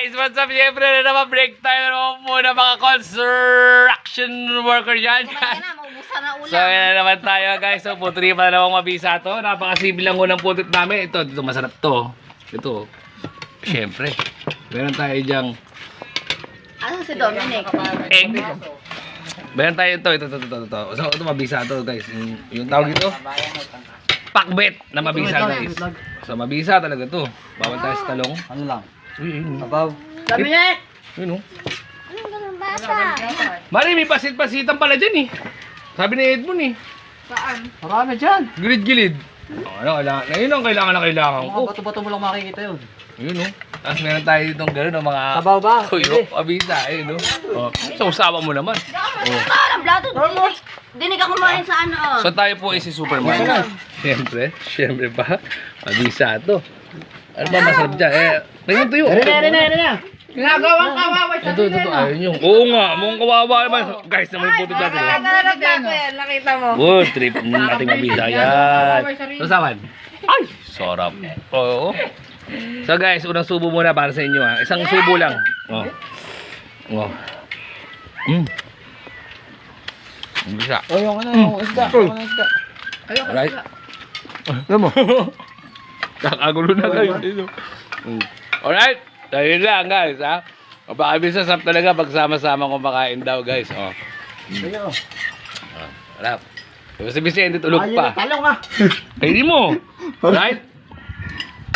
guys, what's up? Siyempre na naman break time naman muna mga construction worker dyan. So yan na naman tayo guys. So putri pa na namang mabisa to. Napakasimple lang unang putot namin. Ito masarap to. Ito. Siyempre. Meron tayo dyang Ano si Dominic? egg. Meron tayo ito. So ito mabisa to guys. Yung tawag ito pakbet na mabisa guys. So mabisa talaga to. Bawal tayo sa talong. Ano lang? Uy, Abaw. Dominic! Yun o. Anong ganun basa? Mari, may pasit-pasitan pala dyan eh. Sabi ni Edmond eh. Saan? Marami dyan. Gilid-gilid. Ano, kailangan. Yun ang kailangan Mga ko. bato-bato mo lang makikita yun. Yun o. Tapos meron tayo ditong gano'n mga... Sabaw ba? Tuyo, abisa. Ayun o. Oh. So, usawa mo naman. Ang blato. Dinig ako kumain sa ano. So, tayo po ay si Superman. Siyempre pa. Abisa to. Ano ba masarap dyan? Tingnan tuyo. Rina. Ginagawang kawawa sa Ito. Ayun yung. Oo nga. Mukhang kawawa naman. Guys, naman yung puto natin. Nakita mo. Good trip nating mabisa. Yan. Sasawan. Ay! Sarap. Oo. So guys, unang subo muna para sa inyo ha. Isang subo lang. Oh. Oh. Bisa. O yung ano, yung isda. Yung isda. Alright. Alam mo? Kakagulo na kayo. Alright. Dahil lang guys ha. Mapakabisa sarap talaga pag sama-sama kumakain daw guys. Oh. Sige o. Harap. Si Vicente tulog pa. Talong ah. Kainin mo. Alright.